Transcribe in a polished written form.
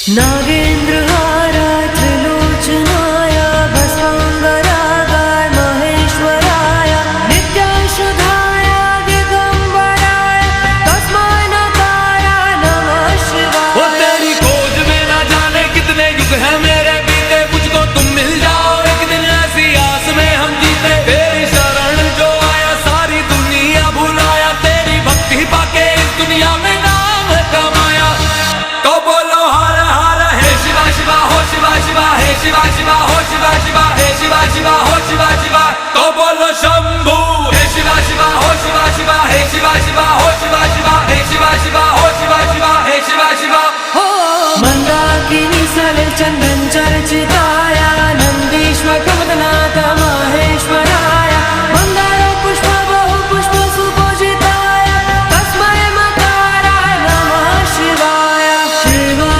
नागेन्द्रहाराय त्रिलोचनाय भस्मांगरागाय महेश्वराय नित्याशुधाय दिगंबराय तस्मै नकाराय नमः शिवाय। वो तेरी खोज में ना जाने कितने युग हैं मेरे बीते, मुझको तुम मिल जाओ एक दिन ऐसी आस में हम जीते। तेरी शरण जो आया सारी दुनिया भुलाया, तेरी भक्ति पाके इस दुनिया में नाम कमाया। तो बोलो हर हर हे शिवा शिवा हो शिवा शिवा हे शिवा शिवा हो शिवा शिवा हे शिवा शिवा हो शिवा शिवा। तो बोलो शंभू हे शिवा शिवा हो शिवा शिवा हे शिवा शिवा हो शिवा शिवा हे शिवा शिवा हो शिवा शिवा हे शिवा शिवा। मंदाकिनी सले चंद्र